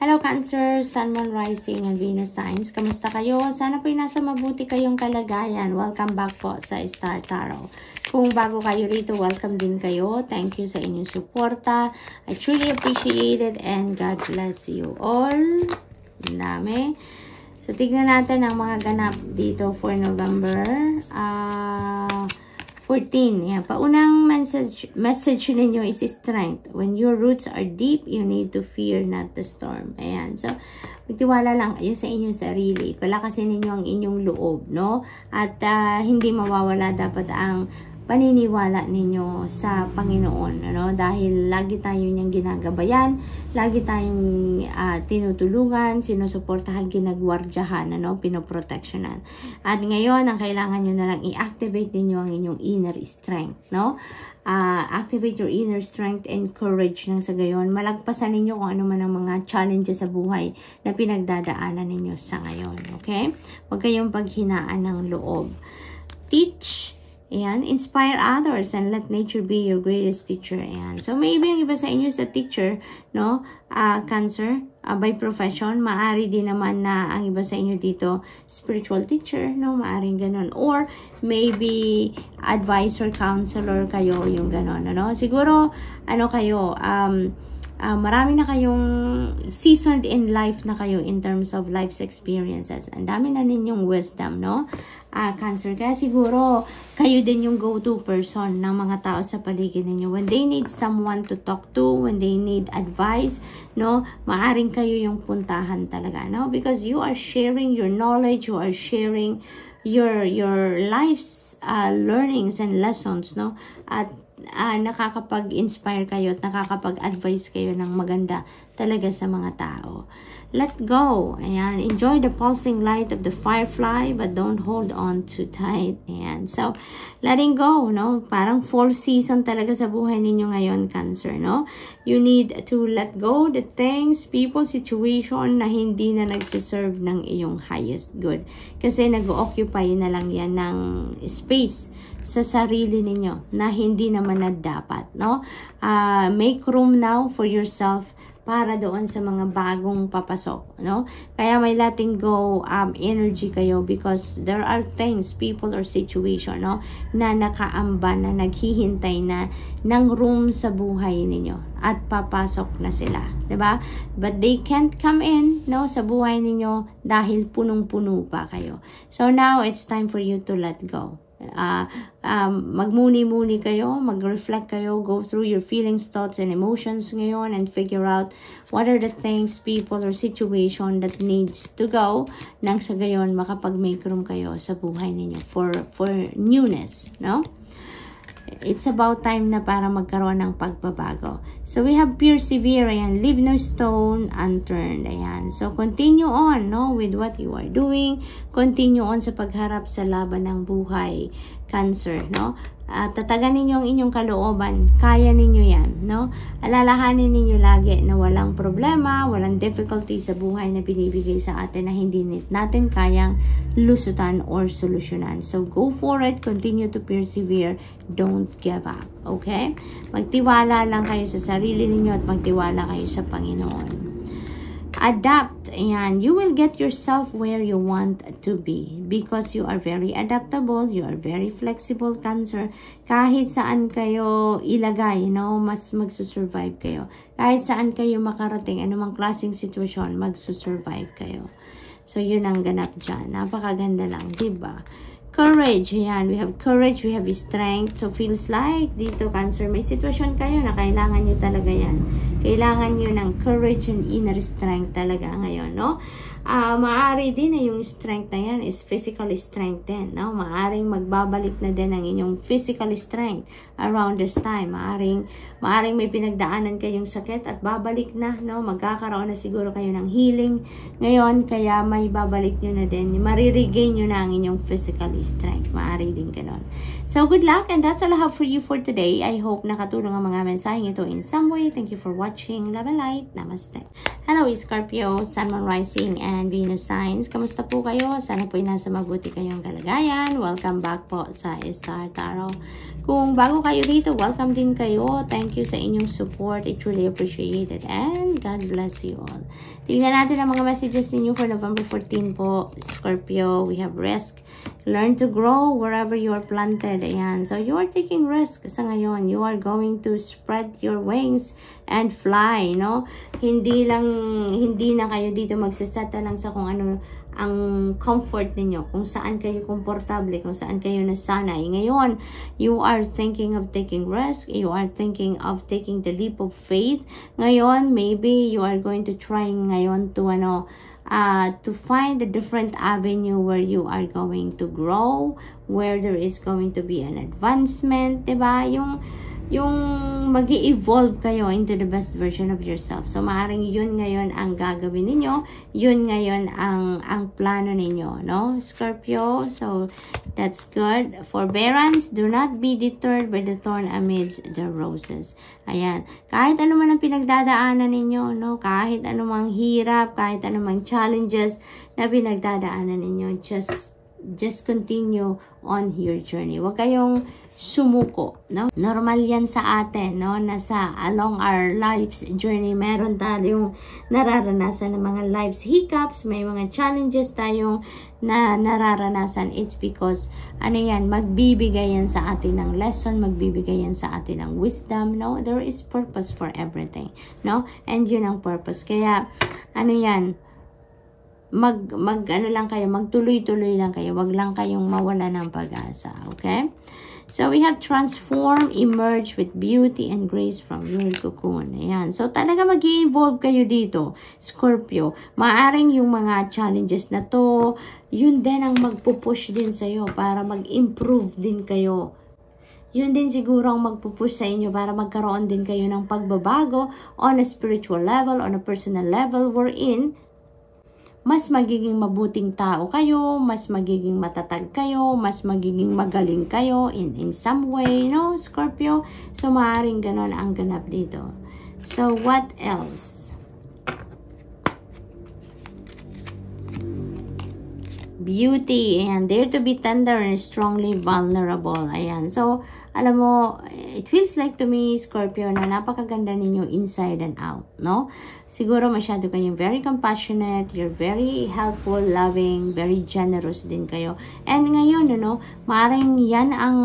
Hello Cancer, Sun, Moon, Rising, and Venus signs. Kamusta kayo? Sana po'y nasa mabuti kayong kalagayan. Welcome back po sa Star Tarot. Kung bago kayo rito, welcome din kayo. Thank you sa inyong suporta. I truly appreciate it and God bless you all. Dami. So, tignan natin ang mga ganap dito for November 14. Yan. Paunang message ninyo is strength. When your roots are deep, you need to fear not the storm. Ayan. So, magtiwala lang kayo sa inyong sarili. Palakasin ninyo ang inyong loob, no? At hindi mawawala dapat ang paniniwala ninyo sa Panginoon, ano? Dahil lagi tayo niyang ginagabayan, lagi tayong tinutulungan, sinusuportahan, ginagwardyahan, ano? Pinoproteksyonan. At ngayon, ang kailangan nyo na lang i-activate ninyo ang inyong inner strength, no? Activate your inner strength and courage nang sa gayon. Malagpasan ninyo kung ano man ang mga challenges sa buhay na pinagdadaanan ninyo sa ngayon, okay? Huwag kayong paghinaan ng loob. Teach. Ayan, inspire others and let nature be your greatest teacher. Ayan. So, maybe ang iba sa inyo sa teacher, no? Cancer, by profession. Maari din naman na ang iba sa inyo dito, spiritual teacher, no? Maaring ganun. Or, maybe advisor, counselor kayo, yung ganun, ano? Siguro, ano kayo, marami na kayong seasoned in life na kayo in terms of life's experiences. Ang dami na ninyong wisdom, no? Cancer. Kaya siguro, kayo din yung go-to person ng mga tao sa paligid ninyo. When they need someone to talk to, when they need advice, no? Maaring kayo yung puntahan talaga, no? Because you are sharing your knowledge, you are sharing your life's learnings and lessons, no? At nakakapag-inspire kayo at nakakapag-advise kayo ng maganda talaga sa mga tao. Let go. Ayan. Enjoy the pulsing light of the firefly but don't hold on too tight. Ayan. So, letting go, no? Parang fall season talaga sa buhay ninyo ngayon, Cancer, no? You need to let go the things, people, situation na hindi na nagsiserve ng iyong highest good. Kasi nag-occupy na lang yan ng space sa sarili ninyo na hindi naman na dapat, no? Make room now for yourself para doon sa mga bagong papasok, no? Kaya may letting go energy kayo because there are things, people or situation, no, na nakaamba na naghihintay na ng room sa buhay ninyo at papasok na sila, 'di ba? But they can't come in, no, sa buhay ninyo dahil punong-puno pa kayo. So now it's time for you to let go. Magmuni-muni kayo, mag-reflect kayo, go through your feelings, thoughts, and emotions ngayon and figure out what are the things, people, or situation that needs to go nang sa gayon makapag-make room kayo sa buhay ninyo for newness, no? It's about time na para magkaroon ng pagbabago. So, we have persevere, ayan, leave no stone unturned, ayan. So, continue on, no, with what you are doing. Continue on sa pagharap sa laban ng buhay, Cancer, no? Tatagan ninyo ang inyong kalooban. Kaya ninyo yan, no? Alalahanin ninyo lagi na walang problema, walang difficulty sa buhay na binibigay sa atin na hindi natin kayang lusutan or solusyonan. So, go for it. Continue to persevere. Don't give up. Okay? Magtiwala lang kayo sa sarili ninyo at magtiwala kayo sa Panginoon. Adapt. Ayan. You will get yourself where you want to be because you are very adaptable. You are very flexible, Cancer. Kahit saan kayo ilagay, no, mas magsusurvive kayo. Kahit saan kayo makarating, anumang klaseng sitwasyon, magsusurvive kayo. So, yun ang ganap dyan. Napakaganda lang, diba? Courage, yan. We have courage, we have strength. So, feels like dito, Cancer, may sitwasyon kayo na kailangan nyo talaga yan. Kailangan nyo ng courage and inner strength talaga ngayon, no? Maaari din na yung strength na yan is physical strength din, no? Maaring magbabalik na din ang inyong physical strength around this time. Maaring may pinagdaanan kayong sakit at babalik na, no? Magkakaroon na siguro kayo ng healing ngayon, kaya may babalik nyo na din. Mariregain nyo na ang inyong physical strength. Maaari din ganon. So, good luck and that's all I have for you for today. I hope nakatulong ang mga mensaheng ito in some way. Thank you for watching. Love and light. Namaste. Hello, Scorpio, Sun, Moon, Rising, and Venus signs. Kamusta po kayo? Sana po nasa mabuti kayong kalagayan. Welcome back po sa Star Tarot. Kung bago kayo dito, welcome din kayo. Thank you sa inyong support. I truly appreciate it. And God bless you all. Tingnan natin ang mga messages ninyo for November 14 po. Scorpio, we have risk. Learn to grow wherever you are planted. Ayan. So, you are taking risk sa ngayon. You are going to spread your wings and fly, no? Hindi na kayo dito magsasata lang sa kung ano ang comfort ninyo, kung saan kayo komportable, kung saan kayo nasanay. Ngayon, you are thinking of taking risk, you are thinking of taking the leap of faith. Ngayon, maybe you are going to try ngayon to find a different avenue where you are going to grow, where there is going to be an advancement, diba? Yung mag-i-evolve kayo into the best version of yourself. So, maaaring yun ngayon ang gagawin ninyo. Yun ngayon ang plano ninyo, no? Scorpio, so that's good. Forbearance, do not be deterred by the thorn amidst the roses. Ayan. Kahit ano man ang pinagdadaanan ninyo, no? Kahit anumang hirap, kahit anumang challenges na pinagdadaanan ninyo, just continue on your journey. Huwag kayong sumuko, no? Normal yan sa atin, no? Nasa along our life's journey, meron tayong nararanasan ng mga life's hiccups, may mga challenges tayong na nararanasan. It's because, magbibigay yan sa atin ng lesson, magbibigay yan sa atin ng wisdom, no? There is purpose for everything, no? And yun ang purpose. Kaya, magtuloy-tuloy lang kayo. Wag lang kayong mawala ng pag-asa, okay? So, we have transform, emerge with beauty and grace from your cocoon. Ayan. So, talaga mag-i-evolve kayo dito, Scorpio. Maaring yung mga challenges na to, yun din ang magpupush din sa'yo para mag-improve din kayo. Yun din siguro ang magpupush sa inyo para magkaroon din kayo ng pagbabago on a spiritual level, on a personal level, wherein mas magiging mabuting tao kayo, mas magiging matatag kayo, mas magiging magaling kayo in some way, no, Scorpio? So, maaaring ganon ang ganap dito. So, what else? Beauty, and dare to be tender and strongly vulnerable. Ayan. So, alam mo, it feels like to me, Scorpio, na napakaganda ninyo inside and out, no? Siguro masyado kayong very compassionate, you're very helpful, loving, very generous din kayo. And ngayon, maaring yan ang,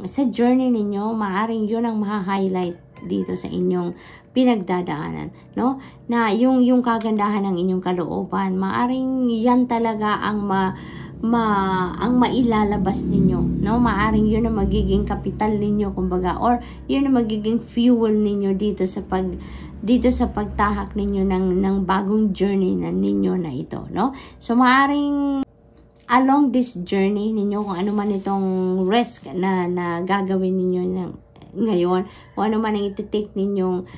sa journey ninyo, maaring yun ang maha-highlight dito sa inyong pinagdadaanan, no? Na yung kagandahan ng inyong kalooban, maaring yan talaga ang ang mailalabas ninyo, no? Maaring yun ang magiging kapital ninyo, kumbaga, or yun ang magiging fuel ninyo dito sa pagtahak ninyo ng bagong journey na ninyo na ito, no? So, maaring along this journey ninyo, kung ano man itong risk na gagawin ninyo ngayon, kung ano man ang iti-take ninyong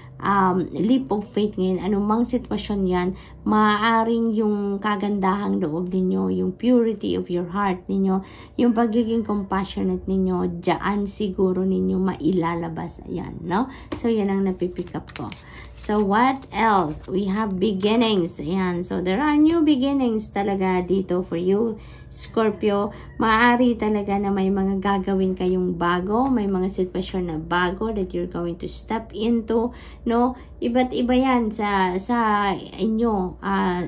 leap of faith ngayon, anumang sitwasyon yan, maaaring yung kagandahang loob ninyo, yung purity of your heart ninyo, yung pagiging compassionate ninyo, dyan siguro ninyo mailalabas yan, no? So, yan ang napipick up ko. So, what else? We have beginnings. Ayan. So, there are new beginnings talaga dito for you, Scorpio. Maaari talaga na may mga gagawin kayong bago. May mga sitwasyon na bago that you're going to step into. No? Iba't iba yan sa inyo,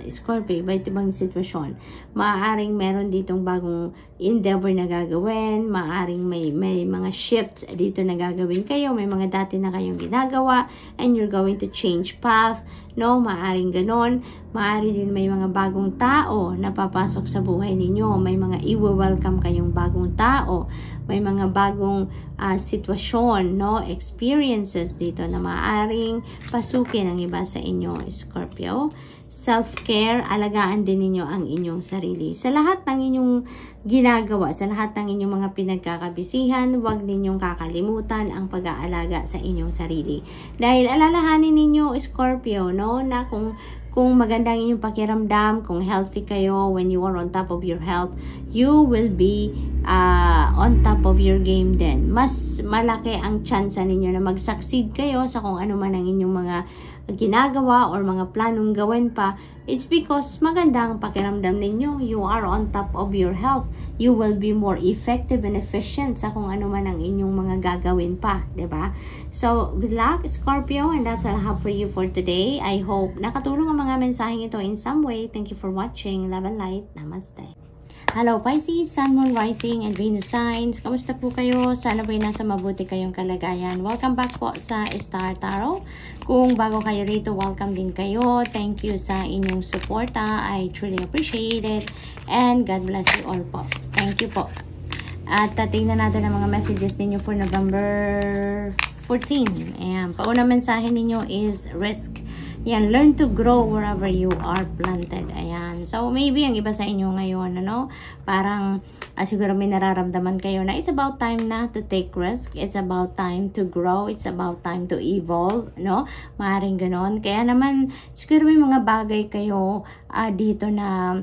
Scorpio. Iba't ibang sitwasyon. Maaaring meron ditong bagong endeavor na gagawin. Maaaring may mga shifts dito na gagawin kayo. May mga dati na kayong ginagawa. And you're going to change path, no? Maaring ganon. Maari din may mga bagong tao na papasok sa buhay ninyo. May mga i-welcome kayong bagong tao. May mga bagong sitwasyon, no? Experiences dito na maaring pasukin ang iba sa inyo, Scorpio. Self-care, alagaan din ninyo ang inyong sarili. Sa lahat ng inyong ginagawa, sa lahat ng inyong mga pinagkakabisihan, huwag ninyong kakalimutan ang pag-aalaga sa inyong sarili. Dahil alalahanin ninyo, Scorpio, no, na kung maganda ang inyong pakiramdam, kung healthy kayo, when you are on top of your health, you will be on top of your game din. Mas malaki ang chance ninyo na mag-succeed kayo sa kung ano man ang inyong mga ginagawa or mga planong gawin pa, it's because magandang pakiramdam ninyo. You are on top of your health. You will be more effective and efficient sa kung ano man ang inyong mga gagawin pa, 'di ba? So, good luck, Scorpio, and that's all I have for you for today. I hope nakatulong ang mga mensaheng ito in some way. Thank you for watching. Love and light. Namaste. Hello Pisces, Sun, Moon, Rising, and Venus signs. Kamusta po kayo? Sana po'y nasa mabuti kayong kalagayan. Welcome back po sa Star Tarot. Kung bago kayo rito, welcome din kayo. Thank you sa inyong suporta. I truly appreciate it. And God bless you all po. Thank you po. At tingnan natin ang mga messages ninyo for November 14. Ayan. Paunang mensahe ninyo is risk. Yan, learn to grow wherever you are planted. Ayan. So, maybe ang iba sa inyo ngayon, ano, parang siguro may nararamdaman kayo na it's about time na to take risk. It's about time to grow. It's about time to evolve, no? Maaaring ganon. Kaya naman, siguro may mga bagay kayo dito na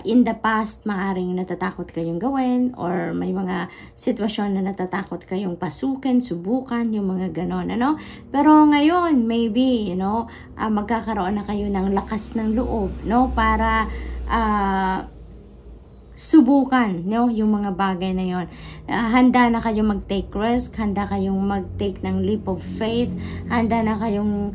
in the past, maaaring natatakot kayong gawin or may mga sitwasyon na natatakot kayong pasukin, subukan, yung mga ganon, ano? Pero ngayon, maybe, you know, magkakaroon na kayo ng lakas ng loob, no? Para subukan, no? Yung mga bagay na yon. Handa na kayong mag-take risk, handa kayong mag-take ng leap of faith, handa na kayong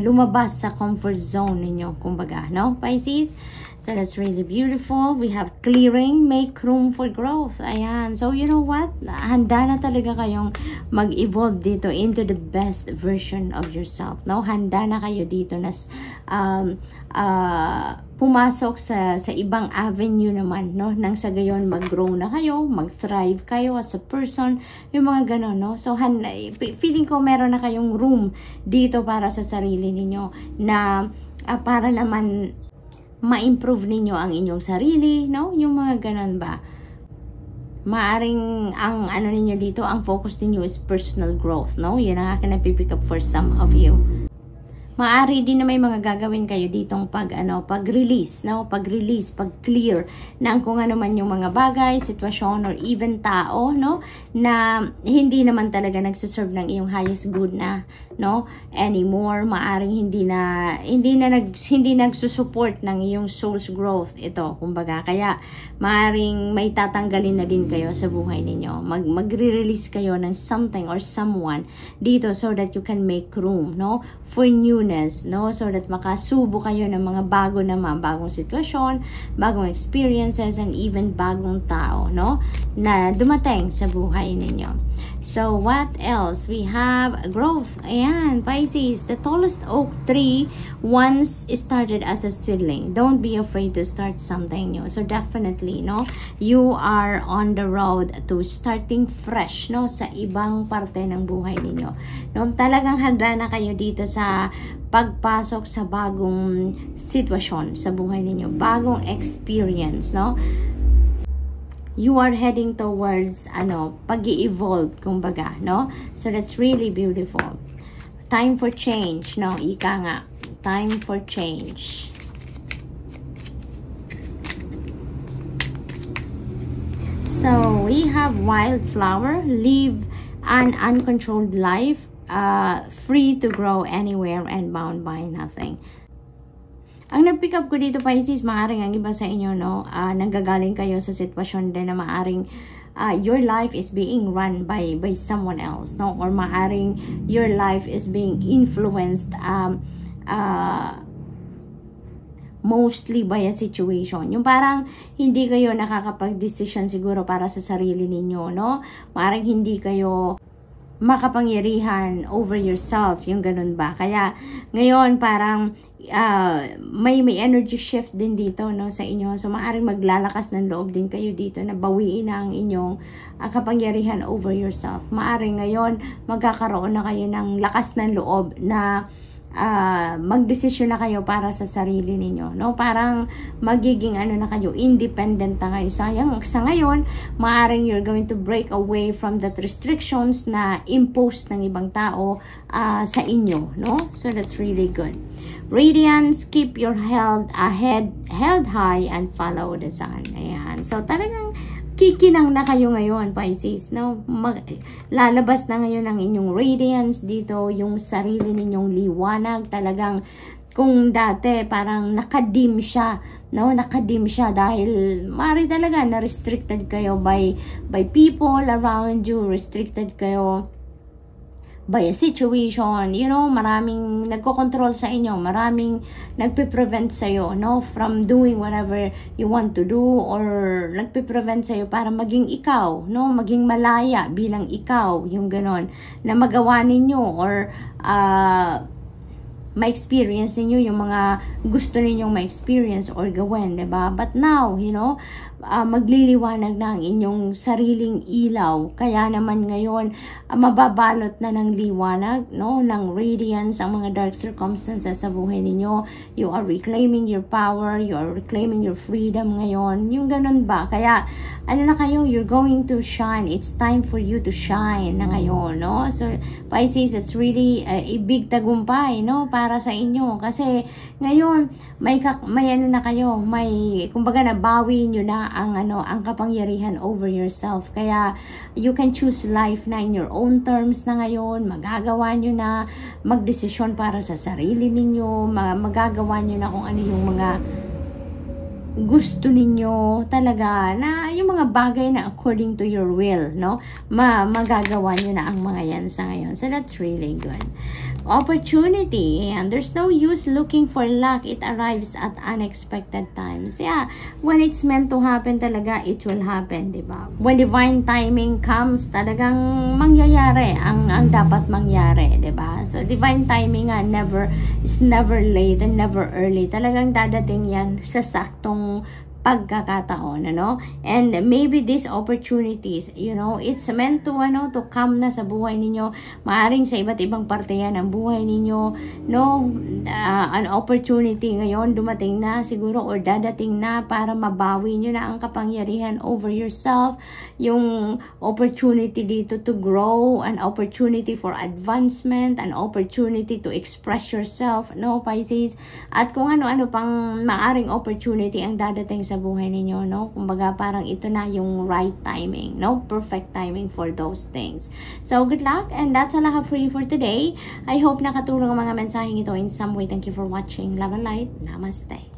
lumabas sa comfort zone ninyo, kumbaga, no? Pisces? So, that's really beautiful. We have clearing, make room for growth. Ayan. So, you know what? Handa na talaga kayong mag-evolve dito into the best version of yourself. No? Handa na kayo dito na pumasok sa ibang avenue naman. No? Nang sa gayon, mag-grow na kayo, mag-thrive kayo as a person. Yung mga ganon, no? So, feeling ko meron na kayong room dito para sa sarili ninyo na para naman ma-improve ninyo ang inyong sarili, no? Yung mga ganun ba? Maaring ang ano ninyo dito, ang focus ninyo is personal growth, no? Yun ang akin na pipick up for some of you. Maaari din na may mga gagawin kayo ditong pag-release, no? Pag-release, pag-clear ng kung ano man yung mga bagay, sitwasyon, or even tao, no? Na hindi naman talaga nagsuserve ng iyong highest good na, no? Anymore. Maaring hindi nagsusupport ng iyong soul's growth ito, kumbaga. Kaya maaring may tatanggalin na din kayo sa buhay ninyo. Magre-release kayo ng something or someone dito so that you can make room, no? For newness, no? So that makasubo kayo ng mga bagong sitwasyon, bagong experiences, and even bagong tao, no? Na dumating sa buhay ninyo. So, what else? We have growth. Ayan, Pisces, the tallest oak tree once started as a seedling. Don't be afraid to start something new. So, definitely, no? You are on the road to starting fresh, no? Sa ibang parte ng buhay ninyo. No? Talagang handa na kayo dito sa pagpasok sa bagong sitwasyon sa buhay ninyo. Bagong experience, no? You are heading towards pag-i-evolve, kumbaga, no? So that's really beautiful. Time for change, no? Ika nga, time for change. So we have wildflower, live an uncontrolled life, free to grow anywhere and bound by nothing. Ang nag-pick up ko dito, Pisces, maaring ang iba sa inyo, no, nanggagaling kayo sa sitwasyon din na maaring your life is being run by someone else, no, or maaring your life is being influenced mostly by a situation. Yung parang hindi kayo nakakapag-decision siguro para sa sarili ninyo, no? Maaring hindi kayo makapangyarihan over yourself, yung ganun ba? Kaya ngayon parang may energy shift din dito, no, sa inyo. So maaaring maglalakas ng loob din kayo dito na bawiin na ang inyong kapangyarihan over yourself. Maaring ngayon magkakaroon na kayo ng lakas ng loob na magdesisyon na kayo para sa sarili ninyo, no? Parang magiging na kayo, independent na kayo. Sa ngayon, maaring you're going to break away from that restrictions na imposed ng ibang tao sa inyo, no? So that's really good. Radiance, keep your head held high and follow the sun. Ayan. So talagang kikinang na kayo ngayon, Pisces, no? Lalabas na ngayon ang inyong radiance dito, yung sarili ninyong liwanag, talagang kung dati parang nakadim siya, no? Nakadim siya dahil mari talaga na restricted kayo by people around you, restricted kayo by a situation, you know, maraming nagko-control sa inyo, maraming nagpe-prevent sa'yo, no, from doing whatever you want to do, or nagpe-prevent sa'yo para maging ikaw, no, maging malaya bilang ikaw, yung ganon, na magawa ninyo, or ma-experience ninyo yung mga gusto ninyong ma-experience or gawin, diba? But now, you know, magliliwanag na ang inyong sariling ilaw. Kaya naman ngayon, mababalot na ng liwanag, no? Ng radiance ang mga dark circumstances sa buhay ninyo. You are reclaiming your power, you are reclaiming your freedom ngayon. Yung ganun ba? Kaya, ano na kayo, you're going to shine. It's time for you to shine na ngayon, no? So, Pisces, it's really a big tagumpay, no? Para sa inyo. Kasi, ngayon, may ano na kayo, may, kumbaga, nabawi nyo na ang kapangyarihan over yourself. Kaya, you can choose life na in your own terms na ngayon. Magagawa nyo na magdesisyon para sa sarili ninyo. Magagawa nyo na kung ano yung mga gusto ninyo talaga, na yung mga bagay na according to your will, no? Magagawa nyo na ang mga yan sa ngayon. So, that's really good. Opportunity, and there's no use looking for luck. It arrives at unexpected times. Yeah, when it's meant to happen talaga, it will happen, diba? When divine timing comes, talagang mangyayari ang dapat mangyari, diba? So, divine timing nga, is never late and never early. Talagang dadating yan sa saktong pagkakataon, ano? And maybe these opportunities, you know, it's meant to, to come na sa buhay ninyo. Maaring sa iba't ibang parte yan ng buhay ninyo, no? An opportunity ngayon, dumating na siguro, or dadating na para mabawi nyo na ang kapangyarihan over yourself. Yung opportunity dito to grow, an opportunity for advancement, an opportunity to express yourself, no, Pisces? At kung ano-ano pang maaring opportunity ang dadating sa buhay ninyo, no? Kumbaga parang ito na yung right timing, no? Perfect timing for those things. So, good luck, and that's all I have for you for today. I hope nakatulong ang mga mensaheng ito in some way. Thank you for watching. Love and light. Namaste.